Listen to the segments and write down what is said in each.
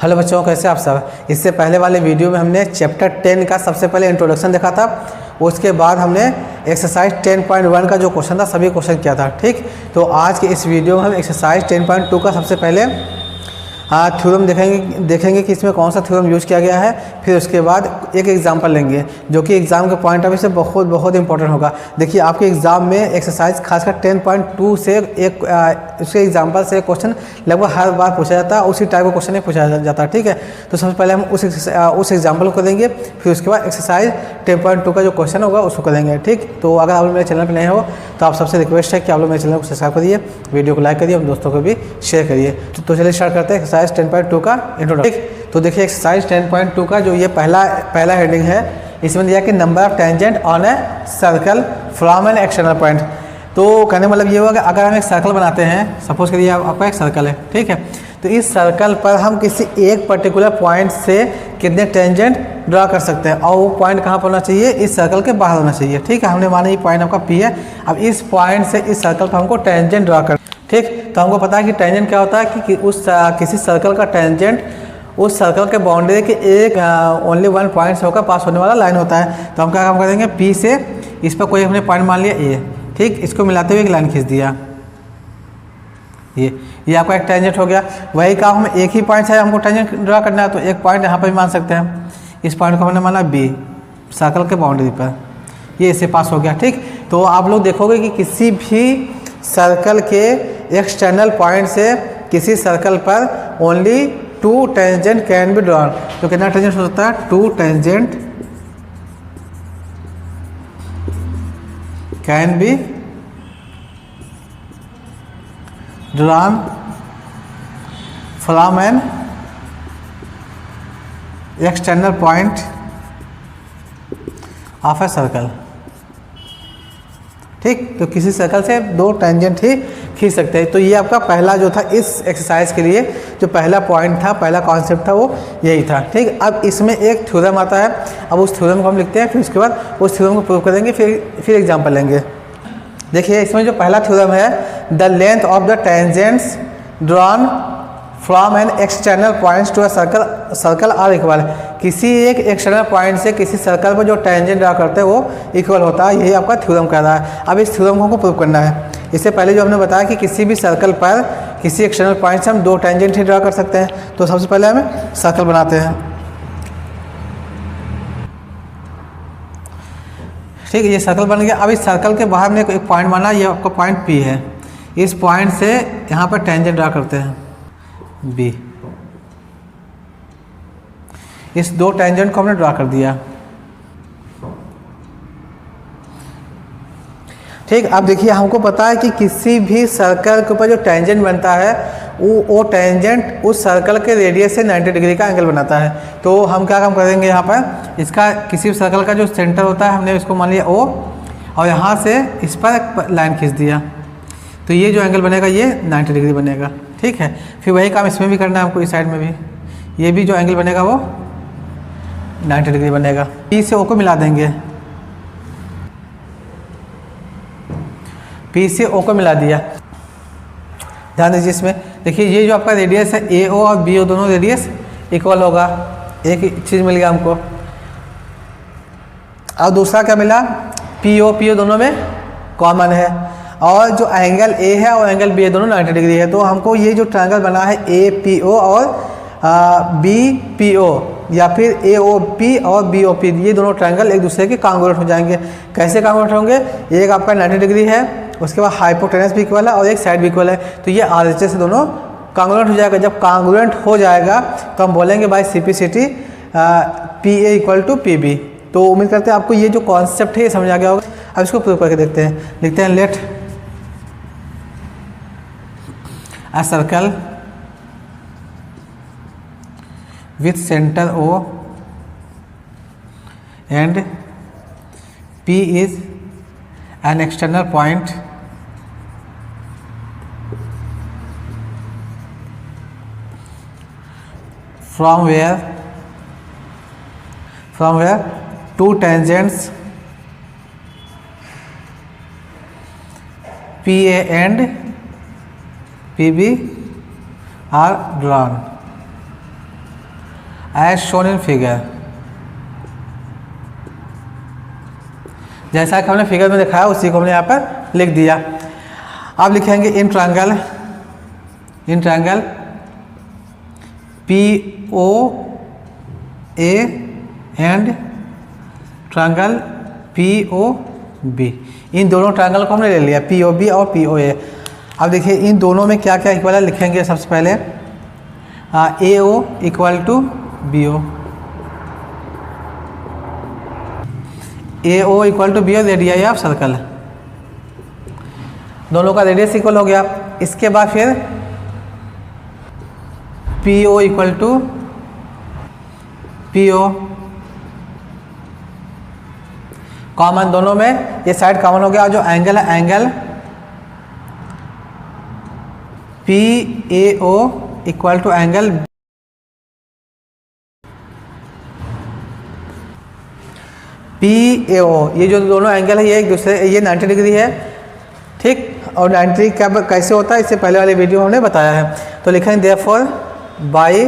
Hello बच्चों, कैसे आप सब। इससे पहले वाले वीडियो में हमने चैप्टर 10 का सबसे पहले इंट्रोडक्शन देखा था। उसके बाद हमने एक्सरसाइज 10.1 का जो क्वेश्चन था सभी क्वेश्चन किया था। ठीक, तो आज के इस वीडियो में हम एक्सरसाइज 10.2 का सबसे पहले थ्योरम देखेंगे कि इसमें कौन सा थ्योरम यूज़ किया गया है। फिर उसके बाद एक एग्जांपल लेंगे जो कि एग्ज़ाम के पॉइंट ऑफ व्यू से बहुत इंपॉर्टेंट होगा। देखिए, आपके एग्ज़ाम में एक्सरसाइज खासकर 10.2 से उसके एग्जांपल से क्वेश्चन लगभग हर बार पूछा जाता है, उसी टाइप का क्वेश्चन पूछा जाता है। ठीक है, तो सबसे पहले हम उस एग्जाम्पल को करेंगे, फिर उसके बाद एक्सरसाइज 10.2 का जो क्वेश्चन होगा उसको करेंगे। ठीक, तो अगर आप लोग मेरे चैनल पर नए हो तो आप सबसे रिक्वेस्ट है कि आप लोग मेरे चैनल को सब्सक्राइब करिए, वीडियो को लाइक करिए और दोस्तों को भी शेयर करिए। तो चलिए स्टार्ट करते हैं एक्सरसाइज 10.2 का इंट्रोडक्शन। तो देखिए, एक्सरसाइज 10.2 का जो ये पहला हेडिंग है, इसमें दिया कि number of tangent on a circle from an external point. तो कहने मतलब ये होगा कि अगर हम एक सर्कल बनाते हैं, सपोज करिए आपका एक सर्कल है, ठीक है, तो इस सर्कल पर हम किसी एक पर्टिकुलर पॉइंट से कितने टेंजेंट ड्रा कर सकते हैं, और वो पॉइंट कहाँ पर होना चाहिए, इस सर्कल के बाहर होना चाहिए। ठीक है, हमने माना ये पॉइंट आपका P है। अब इस पॉइंट से इस सर्कल पर हमको टेंजेंट ड्रा कर, ठीक, तो हमको पता है कि टेंजेंट क्या होता है कि किसी सर्कल का टेंजेंट उस सर्कल के बाउंड्री के एक ओनली वन पॉइंट से होकर पास होने वाला लाइन होता है। तो हम क्या काम करेंगे, P से इस पर कोई हमने पॉइंट मान लिया A, ठीक, इसको मिलाते हुए एक लाइन खींच दिया, ये आपका एक टेंजेंट हो गया। वही काम हम एक ही पॉइंट से हमको टेंजेंट ड्रा करना है, तो एक पॉइंट यहाँ पर भी मान सकते हैं। इस पॉइंट को हमने माना B सर्कल के बाउंड्री पर, ये इससे पास हो गया। ठीक, तो आप लोग देखोगे कि किसी भी सर्कल के एक्सटर्नल पॉइंट से किसी सर्कल पर only 2 tangent can be drawn. तो कितना टेंजेंट हो सकता है, 2 tangent can be drawn from an external point of a circle. ठीक, तो किसी सर्कल से 2 टेंजेंट ही खींच सकते हैं। तो ये आपका पहला जो था इस एक्सरसाइज के लिए जो पहला पॉइंट था, पहला कॉन्सेप्ट था, वो यही था। ठीक, अब इसमें एक थ्योरम आता है। अब उस थ्योरम को हम लिखते हैं, फिर उसके बाद उस थ्योरम को प्रूव करेंगे, फिर एग्जांपल लेंगे। देखिए, इसमें जो पहला थ्योरम है, the length of the tangents drawn from an external points to a circle are equal. किसी एक एक्सटर्नल पॉइंट से किसी सर्कल पर जो टेंजेंट ड्रा करते हैं वो इक्वल होता है, यही आपका थ्योरम कह रहा है। अब इस थ्योरम को हमको प्रूव करना है। इससे पहले जो हमने बताया कि किसी भी सर्कल पर किसी एक्सटर्नल पॉइंट से हम 2 टेंजेंट ही ड्रा कर सकते हैं। तो सबसे पहले हम सर्कल बनाते हैं। ठीक है, ये सर्कल बन गया। अब इस सर्कल के बाहर में एक पॉइंट माना, ये आपका पॉइंट P है। इस पॉइंट से यहाँ पर टेंजेंट ड्रा करते हैं B। इस 2 टेंजेंट को हमने ड्रा कर दिया। ठीक, अब देखिए, हमको पता है कि किसी भी सर्कल के ऊपर जो टेंजेंट बनता है वो टेंजेंट उस सर्कल के रेडियस से 90 डिग्री का एंगल बनाता है। तो हम क्या काम करेंगे, यहाँ पर इसका किसी भी सर्कल का जो सेंटर होता है हमने इसको मान लिया O, और यहाँ से इस पर एक लाइन खींच दिया, तो ये जो एंगल बनेगा ये 90 डिग्री बनेगा। ठीक है, फिर वही काम इसमें भी करना है हमको, इस साइड में भी ये भी जो एंगल बनेगा वो 90 डिग्री बनेगा। P से O को मिला देंगे, P से O को मिला दिया। ध्यान दीजिए इसमें, देखिए ये जो आपका रेडियस है AO और BO दोनों रेडियस इक्वल होगा, एक ही चीज़ मिल गया हमको। और दूसरा क्या मिला, PO दोनों में कॉमन है, और जो एंगल A है और एंगल B है दोनों 90 डिग्री है। तो हमको ये जो ट्रायंगल बना है APO और BPO, या फिर AOP और BOP, ये दोनों ट्रायंगल एक दूसरे के कांग्रुएंट हो जाएंगे। कैसे कांग्रुएंट होंगे, एक आपका 90 डिग्री है, उसके बाद हाइपोटेनस भी इक्वल है और एक साइड भी इक्वल है, तो ये RHS से दोनों कांग्रुएंट हो जाएगा। जब कांग्रुएंट हो जाएगा तो हम बोलेंगे by CPCT PA equal to PB। तो उम्मीद करते हैं आपको ये जो कॉन्सेप्ट है ये समझ आ गया होगा। अब इसको प्रूव करके देखते हैं। लिखते हैं, late a circle with center O and P is an external point from where 2 tangents PA and PB are drawn। As shown in figure. जैसा कि हमने फिगर में दिखाया उसी को हमने यहाँ पर लिख दिया। अब लिखेंगे in triangle POA and triangle POB। इन दोनों ट्रायंगल को हमने ले लिया, POB और POA। अब देखिए इन दोनों में क्या क्या इक्वल है, लिखेंगे सबसे पहले AO equal to BO। AO equal to BO radius of circle, दोनों का रेडियस इक्वल हो गया। इसके बाद फिर PO equal to PO, common दोनों में, ये साइड कॉमन हो गया। जो एंगल है angle PAO equal to angle PAO। ये जो दोनों एंगल है ये एक दूसरे, ये 90 डिग्री है, ठीक। और 90 कैसे होता है इससे पहले वाले वीडियो हमने बताया है। तो लिखेंगे देयरफॉर बाई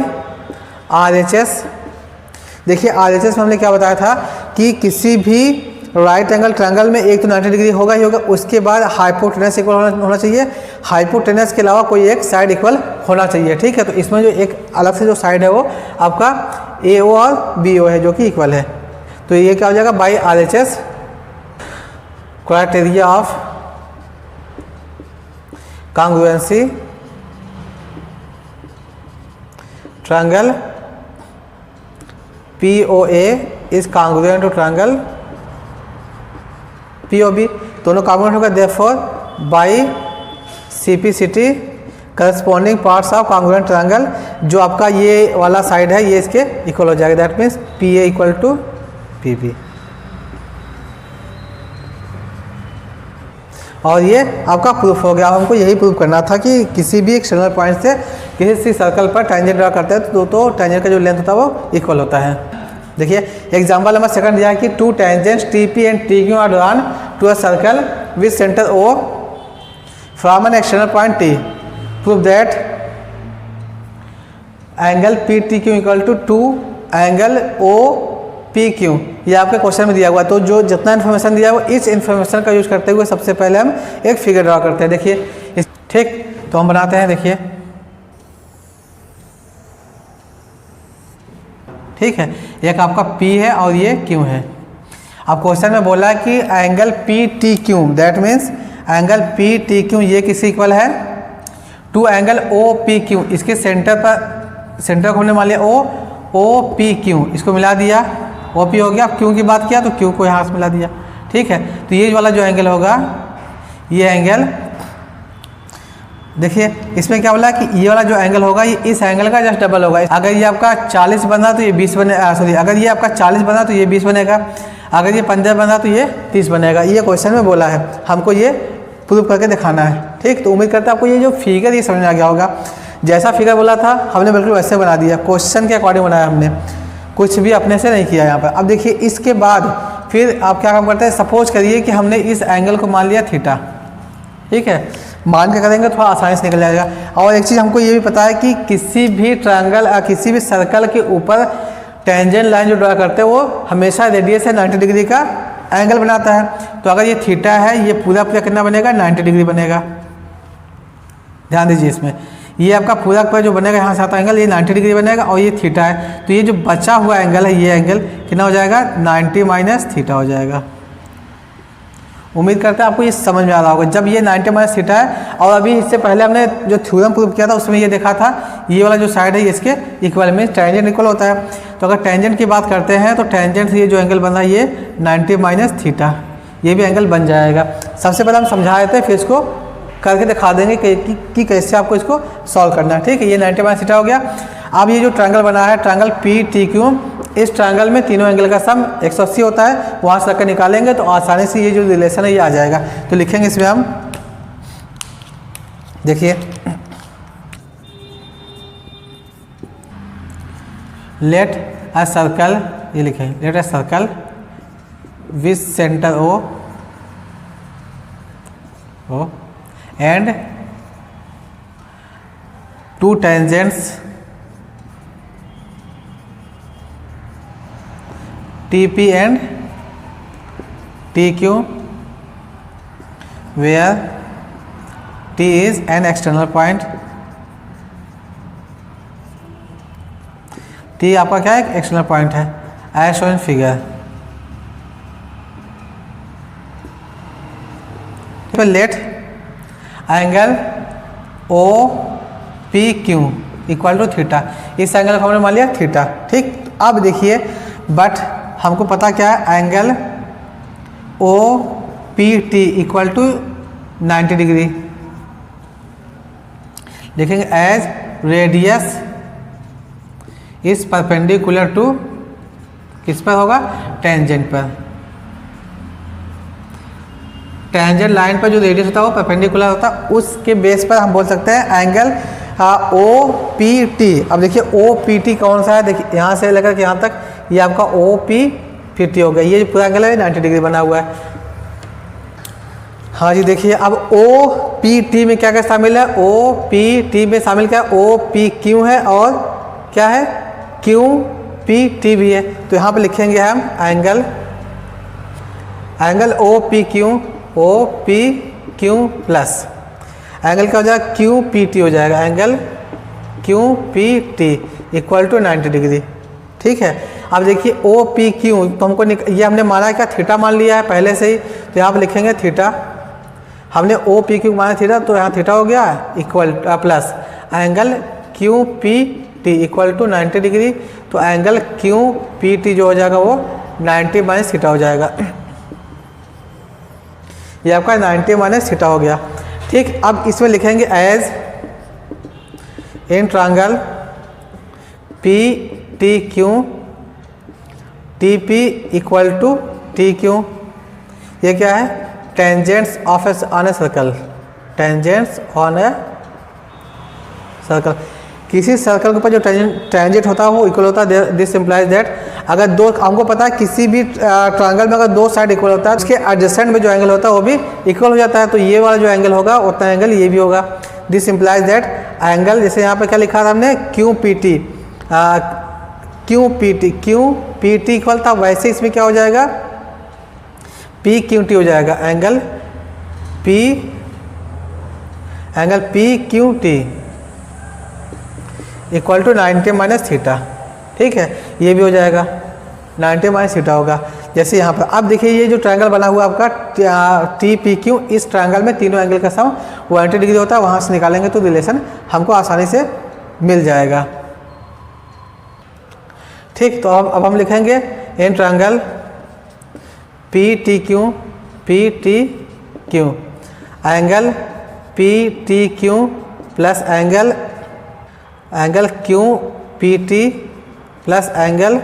RHS। देखिए RHS में हमने क्या बताया था कि किसी भी राइट एंगल ट्रायंगल में एक तो 90 डिग्री होगा ही होगा, उसके बाद हाइपोटेनस इक्वल होना चाहिए, हाइपोटेनस के अलावा कोई एक साइड इक्वल होना चाहिए, ठीक है। तो इसमें जो एक अलग से जो साइड है वो आपका AO और BO है जो कि इक्वल है। तो ये क्या हो जाएगा, by RHS criteria of congruency triangle POA is congruent to triangle POB। दोनों कॉन्ग्रुएंट होगा, therefore by CPCT corresponding parts of congruent triangle. जो आपका ये वाला साइड है ये इसके इक्वल हो जाएगा, that means PA equal to PB। और ये आपका प्रूफ हो गया। हमको यही प्रूफ करना था कि किसी भी एक्सटर्नल पॉइंट से किसी सर्कल पर टेंजेंट ड्रा करते हैं तो टेंजेंट का जो लेंथ होता है वो इक्वल होता है। देखिए एग्जांपल नंबर सेकंड दिया है कि two tangents TP and TQ are drawn to a circle with centre O from an external point T। Prove that angle PTQ equal to 2 angle OPQ। ये आपके क्वेश्चन में दिया हुआ है। तो जो जितना इन्फॉर्मेशन दिया हुआ इस इन्फॉर्मेशन का यूज करते हुए सबसे पहले हम एक फिगर ड्रा करते हैं। देखिए ठीक, तो हम बनाते हैं, देखिए ठीक है। एक आपका P है और ये Q है। अब क्वेश्चन में बोला है कि angle PTQ, that means angle PTQ ये किसी इक्वल है टू एंगल OPQ। इसके सेंटर को हमने मान लिया OPQ, इसको मिला दिया, OP हो गया। अब Q की बात किया तो Q को यहाँ से मिला दिया, ठीक है। तो ये वाला जो एंगल होगा, ये एंगल देखिए इसमें क्या बोला कि ये वाला जो एंगल होगा ये इस एंगल का जस्ट डबल होगा। अगर ये आपका 40 बना तो ये 20 बनेगा, सॉरी अगर ये आपका 40 बना तो ये 20 बनेगा, अगर ये 15 बना तो ये 30 बनेगा। ये क्वेश्चन में बोला है, हमको ये प्रूव करके दिखाना है, ठीक। तो उम्मीद करता हूँ आपको ये जो फिगर ये समझ में आ गया होगा। जैसा फिगर बोला था हमने बिल्कुल वैसे बना दिया, क्वेश्चन के अकॉर्डिंग बनाया हमने, कुछ भी अपने से नहीं किया यहाँ पर। अब देखिए इसके बाद फिर आप क्या काम करते हैं, सपोज करिए कि हमने इस एंगल को मान लिया थीटा, ठीक है। मान के करेंगे थोड़ा आसानी से निकल जाएगा। और एक चीज़ हमको ये भी पता है कि किसी भी ट्रायंगल या किसी भी सर्कल के ऊपर टेंजेंट लाइन जो ड्रा करते हैं वो हमेशा रेडियस है 90 डिग्री का एंगल बनाता है। तो अगर ये थीटा है, ये पूरा कितना बनेगा, 90 डिग्री बनेगा। ध्यान दीजिए इसमें, ये आपका पूरा पर जो बनेगा यहाँ से आता एंगल ये 90 डिग्री बनेगा और ये थीटा है। तो ये जो बचा हुआ एंगल है ये एंगल कितना हो जाएगा, 90 माइनस थीटा हो जाएगा। उम्मीद करते हैं आपको ये समझ में आ रहा होगा। जब ये 90 माइनस थीटा है और अभी इससे पहले हमने जो थ्योरम प्रूव किया था उसमें ये देखा था ये वाला जो साइड है ये इसके इक्वल मीन्स टेंजेंट इक्वल होता है। तो अगर टेंजेंट की बात करते हैं तो टेंजेंट से ये जो एंगल बन रहा है ये 90 माइनस थीटा, ये भी एंगल बन जाएगा। सबसे पहले हम समझा देते हैं, फिर इसको करके दिखा देंगे कि कैसे आपको इसको सॉल्व करना है, ठीक है। ये 90 माइनस थीटा हो गया। अब ये जो ट्रायंगल बना है ट्रायंगल PTQ, इस ट्रायंगल में तीनों एंगल का सम 180 होता है, वहाँ से रख कर निकालेंगे तो आसानी से ये जो रिलेशन है ये आ जाएगा। तो लिखेंगे इसमें हम, देखिए लेट अ सर्कल, ये लिखें let a circle with centre O and two tangents TP and TQ where T is an external point। T आपका क्या है, एक्सटर्नल पॉइंट है, as shown in figure. Let angle OPQ equal to theta, इस angle को हमने मान लिया theta. ठीक, अब देखिए बट हमको पता क्या है, angle OPT equal to 90 degree लिखेंगे as radius is perpendicular to, किस पर होगा, टेंजेंट पर। टेंजेंट लाइन पर जो रेडियस होता है वो परपेंडिकुलर होता है, उसके बेस पर हम बोल सकते हैं एंगल OPT। अब देखिए OPT कौन सा है, देखिए यहाँ से लेकर के यहाँ तक ये आपका OPT हो गया, ये पूरा एंगल है 90 डिग्री बना हुआ है। हाँ जी, देखिए अब OPT में क्या क्या शामिल है, OPT में शामिल क्या है, OPQ है और क्या है, QPT भी है। तो यहाँ पे लिखेंगे हम एंगल OPQ प्लस एंगल क्या हो जाएगा, QPT हो जाएगा, angle QPT equal to 90 degree. ठीक है, अब देखिए OPQ तो हमको ये हमने माना क्या, थीटा मान लिया है पहले से ही, तो यहाँ पे लिखेंगे थीटा। हमने OPQ माना थीटा, तो यहाँ थीटा हो गया equal plus angle QPT equal to 90 degree. तो एंगल QPT जो हो जाएगा वो 90 माइनस थीटा हो जाएगा, ये आपका 90 माइनस थीटा हो गया। ठीक, अब इसमें लिखेंगे as in triangle PTQ TP equal to TQ, ये क्या है, tangents of on a circle, tangents on a circle. किसी सर्कल के ऊपर जो टेंजेंट होता है वो इक्वल होता है, दिस इम्प्लाइज दैट अगर दो, हमको पता है किसी भी ट्रायंगल में अगर दो साइड इक्वल होता है उसके एडजेसेंट में जो एंगल होता है वो भी इक्वल हो जाता है, तो ये वाला जो एंगल होगा उतना एंगल ये भी होगा। दिस इम्प्लाइज दैट एंगल, जैसे यहाँ पे क्या लिखा था हमने, QPT इक्वल था, वैसे इसमें क्या हो जाएगा, PQT हो जाएगा, angle PQT equal to 90 minus theta. ठीक है, ये भी हो जाएगा 90 माइनस थीटा होगा। जैसे यहाँ पर अब देखिए ये जो ट्रायंगल बना हुआ आपका TPQ, इस ट्रायंगल में तीनों एंगल का सम 180 डिग्री होता है, वहाँ से निकालेंगे तो रिलेशन हमको आसानी से मिल जाएगा। ठीक, तो अब हम लिखेंगे in triangle PTQ angle PTQ plus angle QPT plus angle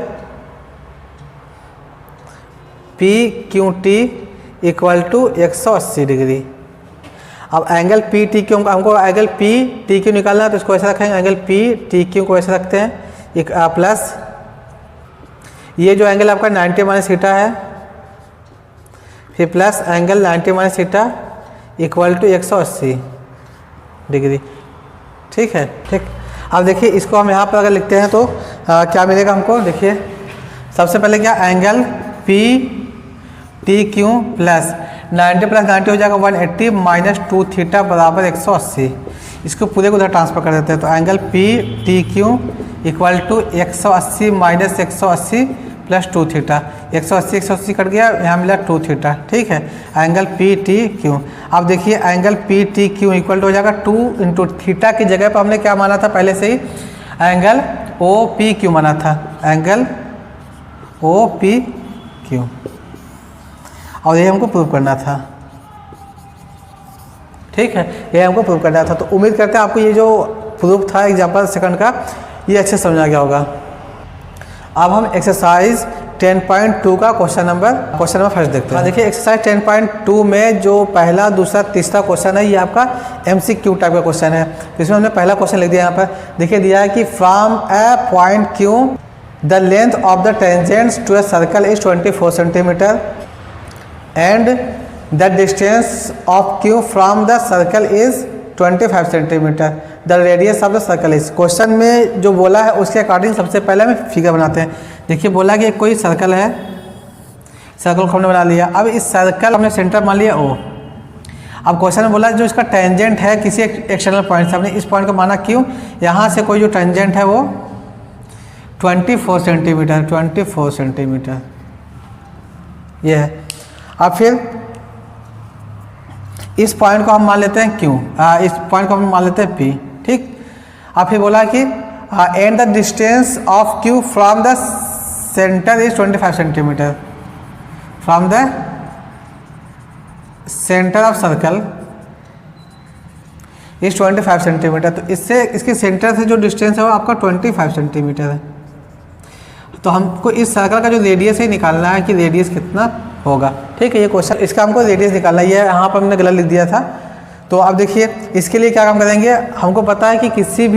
PQT equal to 180 degree. अब एंगल PTQ हमको एंगल PTQ निकालना है, तो इसको ऐसे रखेंगे, एंगल PTQ को ऐसे रखते हैं, एक प्लस ये जो एंगल आपका 90 माइनस थीटा है, फिर plus angle 90 minus theta equal to 180 degree. ठीक है, ठीक। अब देखिए इसको हम यहाँ पर अगर लिखते हैं तो क्या मिलेगा हमको, देखिए सबसे पहले क्या, एंगल PTQ प्लस 90 प्लस 90 हो जाएगा 180 माइनस 2 थीटा बराबर 180। इसको पूरे को उधर ट्रांसफर कर देते हैं, तो angle PTQ equal to 180 minus 180 plus 2 theta, 180 cut गया, यहाँ मिला 2 थीटा। ठीक है, एंगल PTQ। अब देखिए एंगल PTQ इक्वल टू हो जाएगा 2 इंटू थीटा की जगह पर हमने क्या माना था पहले से ही, एंगल OPQ माना था, एंगल OPQ, और ये हमको प्रूव करना था। ठीक है, ये हमको प्रूव करना था। तो उम्मीद करते हैं आपको ये जो प्रूफ था एग्जाम्पल सेकंड का ये अच्छे समझा गया होगा। अब हम एक्सरसाइज 10.2 का क्वेश्चन नंबर फर्स्ट देखते हैं। देखिए एक्सरसाइज 10.2 में जो पहला दूसरा तीसरा क्वेश्चन है ये आपका MCQ टाइप का क्वेश्चन है। इसमें हमने पहला क्वेश्चन लिख दिया, यहाँ पर देखिए दिया है कि from a point Q the length of the tangents to a circle is 24 centimetre and the distance of Q फ्रॉम the circle is 25 centimetre, the radius of the circle is. Question में जो बोला है उसके अकॉर्डिंग सबसे पहले हम figure बनाते हैं। देखिए बोला कि कोई सर्कल है, सर्कल को हमने बना लिया। अब इस सर्कल हमने सेंटर मान लिया ओ। अब क्वेश्चन में बोला जो इसका टेंजेंट है किसी एक्सटर्नल पॉइंट से, हमने इस पॉइंट का माना क्यों, यहाँ से कोई जो टेंजेंट है वो 24 सेंटीमीटर, 24 सेंटीमीटर ये है। अब फिर इस पॉइंट को हम मान लेते हैं क्यों, इस पॉइंट को हम मान लेते हैं पी, ठीक। अब फिर बोला कि and the distance of Q from the centre is 25 centimetre, from the centre of circle is 25 centimetre. तो इससे इसके सेंटर से जो डिस्टेंस है वो आपका 25 सेंटीमीटर है। तो हमको इस सर्कल का जो रेडियस है निकालना है कि रेडियस कितना होगा, ठीक है। ये क्वेश्चन इसका हमको रेडियस निकालना है, ये यहाँ पर हमने गलत लिख दिया था। तो अब देखिए इसके लिए क्या काम करेंगे, हमको पता है कि किसी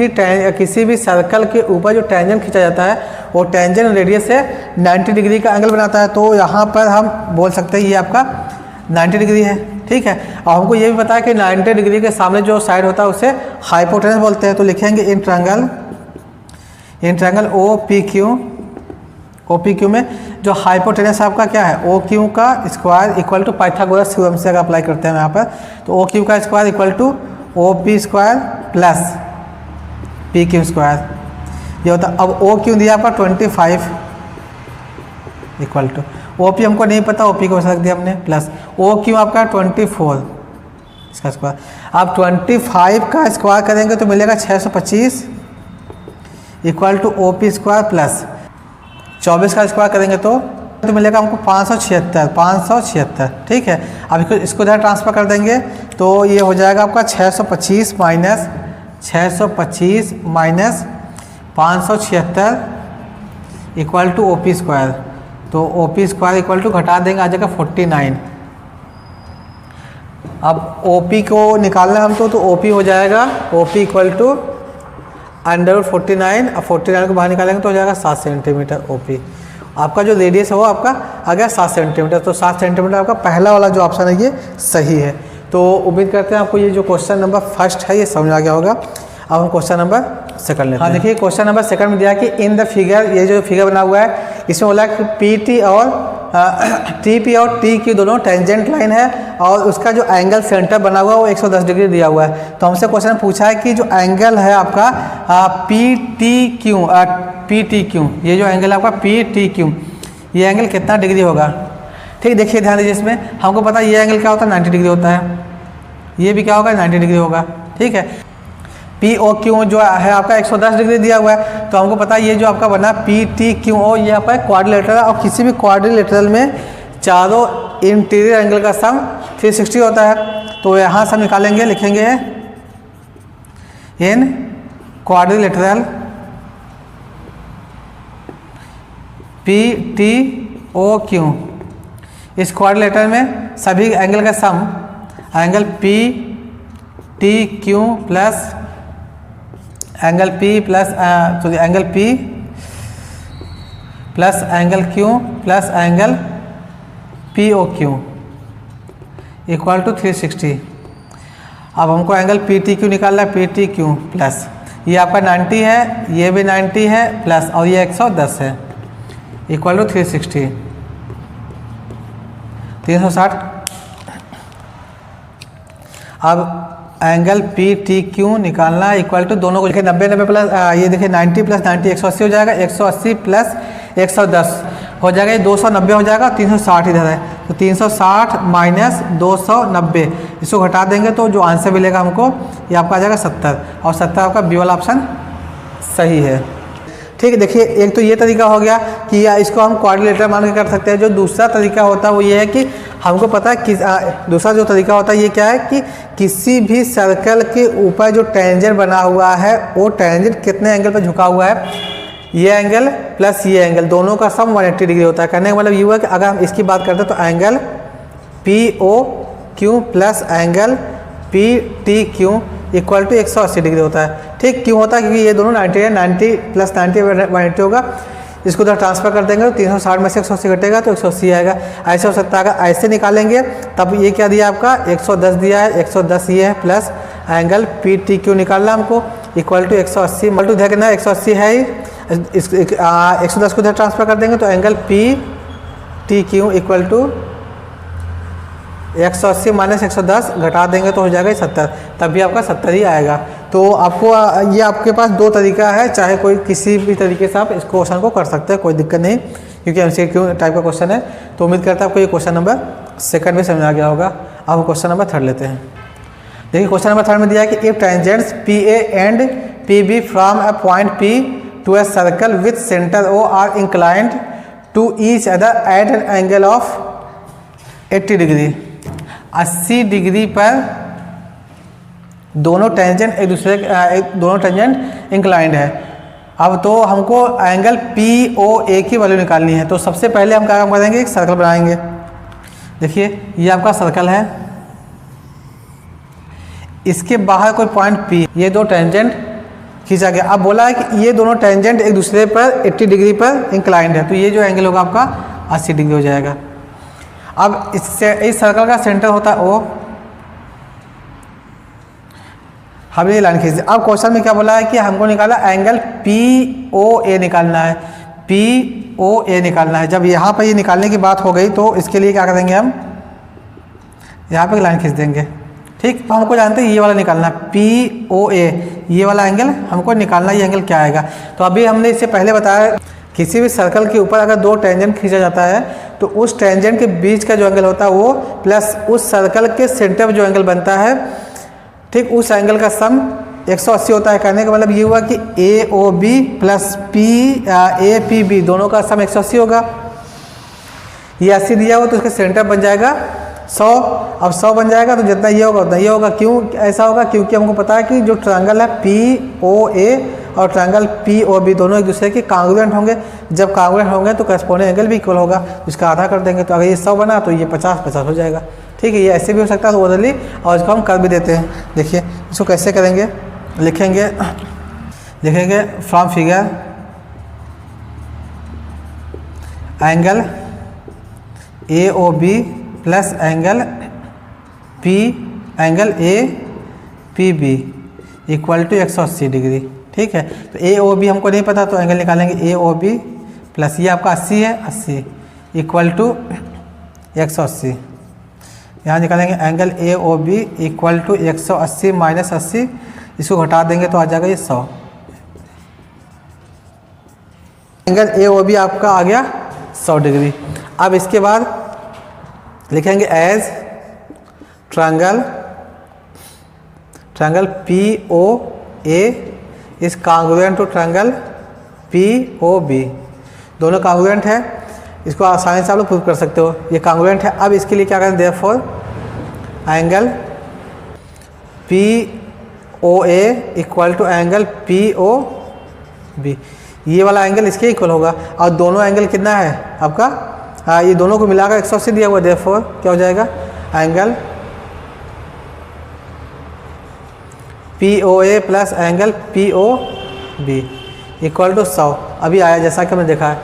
भी सर्कल के ऊपर जो टेंजेंट खींचा जाता है वो टेंजेंट रेडियस से 90 डिग्री का एंगल बनाता है। तो यहाँ पर हम बोल सकते हैं ये आपका 90 डिग्री है, ठीक है। और हमको ये भी पता है कि 90 डिग्री के सामने जो साइड होता है उसे हाइपोटेनस बोलते हैं। तो लिखेंगे in triangle O P Q में जो हाइपोटेनस आपका क्या है ओ क्यू का square equal to Pythagoras theorem से अगर अप्लाई करते हैं यहाँ पर, तो ओ क्यू का square equal to O P square plus P Q square ये होता। अब ओ क्यू दिया आपका 25 इक्वल टू ओ पी हमको नहीं पता, ओ पी को रख दिया हमने प्लस ओ क्यू आपका 24 इसका स्क्वायर। अब 25 का स्क्वायर करेंगे तो मिलेगा 625 equal to O P square plus 24 का स्क्वायर करेंगे तो मिलेगा हमको 576, ठीक है। अब इसको इधर ट्रांसफर कर देंगे तो ये हो जाएगा आपका 625 minus 576 equal to O P square. तो O P square equal to घटा देंगे आ जाएगा 49। अब ओ पी को निकालना हमको तो ओ पी हो जाएगा O P equal to under 49। अब 49 को बाहर निकालेंगे तो हो जाएगा 7 सेंटीमीटर ओ पी। आपका जो रेडियस है वो आपका आ गया 7 सेंटीमीटर। तो 7 सेंटीमीटर आपका पहला वाला जो ऑप्शन है ये सही है। तो उम्मीद करते हैं आपको ये जो क्वेश्चन नंबर फर्स्ट है ये समझ आ गया होगा। अब हम क्वेश्चन नंबर सेकंड लेते हैं। हाँ देखिए क्वेश्चन नंबर सेकंड में दिया कि इन द फिगर, ये जो फिगर बना हुआ है इसमें बोला कि पी टी और टी की दोनों टेंजेंट लाइन है और उसका जो एंगल सेंटर बना हुआ है वो 110 डिग्री दिया हुआ है। तो हमसे क्वेश्चन पूछा है कि जो एंगल है आपका पी टी क्यू, ये जो एंगल है आपका पी टी क्यू, ये एंगल कितना डिग्री होगा, ठीक। देखिए ध्यान दीजिए, इसमें हमको पता है ये एंगल क्या होता है 90 डिग्री होता है, ये भी क्या होगा 90 डिग्री होगा, ठीक है। पी ओ क्यू जो है आपका 110 डिग्री दिया हुआ है। तो हमको पता है ये जो आपका बना पी टी क्यू ओ ये आपका क्वाड्रिलेटरल है और किसी भी क्वाड्रिलेटरल में चारों इंटीरियर एंगल का सम 360 होता है। तो यहाँ से हम निकालेंगे, लिखेंगे in quadrilateral P T O Q, इस क्वाड्रिलेटरल में सभी एंगल का sum angle P T Q plus angle P plus angle P plus angle Q plus angle P O Q equal to 360। अब हमको एंगल पी टी क्यू निकालना है, P T Q plus ये आपका 90 है, ये भी 90 है प्लस और ये 110 है इक्वल टू 360 360। अब एंगल पी टी क्यू निकालना इक्वल टू दोनों को लिखे 90 प्लस ये देखिए 90 प्लस 90 180 हो जाएगा, 180 प्लस 110 हो जाएगा, ये 290 हो जाएगा, 360 इधर है तो 360 माइनस 290 इसको घटा देंगे तो जो आंसर मिलेगा हमको ये आपका आ जाएगा 70 और 70 आपका बी वाला ऑप्शन सही है, ठीक है। देखिए एक तो ये तरीका हो गया कि इसको हम क्वाड्रिलेटरल मान के कर सकते हैं। जो दूसरा तरीका होता है वो ये है कि हमको पता है कि दूसरा जो तरीका होता है ये क्या है कि किसी भी सर्कल के ऊपर जो टेंजेंट बना हुआ है वो टेंजेंट कितने एंगल पर झुका हुआ है, ये एंगल प्लस ये एंगल दोनों का सम 180 डिग्री होता है। कहने का मतलब ये हुआ कि अगर हम इसकी बात करते हैं तो angle P O Q plus angle P T Q equal to 180 degree होता है, ठीक। क्यों होता है क्योंकि ये दोनों 90 है, 90 प्लस 90 180 होगा, इसको उधर ट्रांसफर कर देंगे तो 360 में से 180 घटेगा तो 180 आएगा। ऐसे हो सकता है अगर ऐसे निकालेंगे तब ये क्या दिया आपका 110 दिया है, 110 ये है plus angle P T Q निकालना हमको इक्वल टू 180 मल्टू देखना 180 है ही 110 को उधर ट्रांसफर कर देंगे तो angle P T Q equal to 180 minus 110 घटा देंगे तो हो जाएगा 70, तब भी आपका 70 ही आएगा। तो आपको ये आपके पास दो तरीका है, चाहे कोई किसी भी तरीके से आप इस क्वेश्चन को कर सकते हैं, कोई दिक्कत नहीं, क्योंकि MCQ टाइप का क्वेश्चन है। तो उम्मीद करता हूँ आपको ये क्वेश्चन नंबर सेकंड भी समझ आ गया होगा। अब क्वेश्चन नंबर थर्ड लेते हैं। देखिए क्वेश्चन नंबर थर्ड में दिया है कि if tangents PA and PB from a point P to a circle with centre O are inclined to each other at an angle of 80 डिग्री। 80 डिग्री पर दोनों टेंजेंट दोनों टेंजेंट इंक्लाइंड है। अब तो हमको एंगल POA की वैल्यू निकालनी है। तो सबसे पहले हम क्या काम करेंगे, एक सर्कल बनाएंगे। देखिए ये आपका सर्कल है, इसके बाहर कोई पॉइंट P, ये दो टेंजेंट खींचा गया। अब बोला है कि ये दोनों टेंजेंट एक दूसरे पर 80 डिग्री पर इंक्लाइंड है, तो ये जो एंगल होगा आपका 80 डिग्री हो जाएगा। अब इससे इस सर्कल का सेंटर होता है O, हम ये लाइन खींच दें। अब क्वेश्चन में क्या बोला है कि हमको निकाला एंगल POA निकालना है, POA निकालना है। जब यहाँ पर ये निकालने की बात हो गई तो इसके लिए क्या करेंगे, हम यहाँ पे लाइन खींच देंगे। ठीक, तो हमको जानते हैं ये वाला निकालना POA, ये वाला एंगल हमको निकालना, ये एंगल क्या आएगा। तो अभी हमने इससे पहले बताया किसी भी सर्कल के ऊपर अगर दो टेंजेंट खींचा जाता है तो उस टेंजेंट के बीच का जो एंगल होता है वो प्लस उस सर्कल के सेंटर जो एंगल बनता है, ठीक, उस एंगल का सम 180 होता है। कहने का मतलब ये हुआ कि AOB प्लस APB दोनों का सम 180 होगा। ये 80 दिया हो तो उसका सेंटर बन जाएगा 100। अब 100 बन जाएगा तो जितना ये होगा उतना ये होगा। क्यों ऐसा होगा, क्योंकि हमको पता है कि जो ट्रायंगल है POA और ट्रायंगल POB दोनों एक दूसरे के कांग्रुएंट होंगे। जब कांग्रुएंट होंगे तो करस्पॉन्डिंग एंगल भी इक्वल होगा, इसका आधा कर देंगे। तो अगर ये 100 बना तो ये 50 हो जाएगा। ठीक है, ये ऐसे भी हो सकता है तो ओरली, और इसको हम कर भी देते हैं। देखिए इसको कैसे करेंगे, लिखेंगे फ्रॉम फिगर एंगल AOB प्लस angle APB equal to 180 degree. ठीक है, तो AOB हमको नहीं पता तो एंगल निकालेंगे AOB प्लस ये आपका 80 है, 80 इक्वल टू 180। यहाँ निकालेंगे angle AOB equal to 180 minus 80, इसको घटा देंगे तो आ जाएगा ये 100। एंगल AOB आपका आ गया 100 डिग्री। अब इसके बाद लिखेंगे as triangle POA is congruent to triangle POB। दोनों कांग्रुएंट है, इसको आसानी से आप लोग प्रूव कर सकते हो, ये कांग्रुएंट है। अब इसके लिए क्या करें, therefore angle POA equal to angle POB, ये वाला एंगल इसके इक्वल होगा। और दोनों एंगल कितना है आपका, ये दोनों को मिलाकर 180 दिया हुआ, देयरफॉर क्या हो जाएगा, angle POA plus angle POB equal to 100। अभी आया जैसा कि हमने देखा है,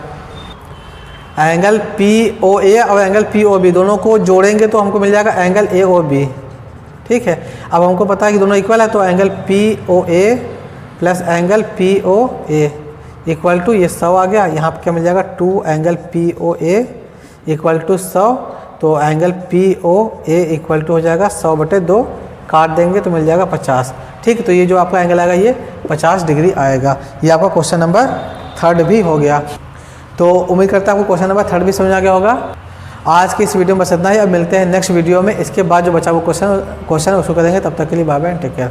एंगल POA और एंगल POB दोनों को जोड़ेंगे तो हमको मिल जाएगा एंगल AOB। ठीक है, अब हमको पता है कि दोनों इक्वल है तो angle POA plus angle POA equal to ये 100 आ गया। यहाँ पर क्या मिल जाएगा, 2 एंगल POA इक्वल टू 100, तो एंगल POA इक्वल टू हो जाएगा 100/2, काट देंगे तो मिल जाएगा 50। ठीक है, तो ये जो आपका एंगल आएगा ये 50 डिग्री आएगा। ये आपका क्वेश्चन नंबर थर्ड भी हो गया। तो उम्मीद करता हूँ आपको क्वेश्चन नंबर थर्ड भी समझ आ गया होगा। आज की इस वीडियो में बस इतना ही। अब मिलते हैं नेक्स्ट वीडियो में। इसके बाद जो बचा वो क्वेश्चन है उसको करेंगे। तब तक के लिए बाय बाय, टेक केयर।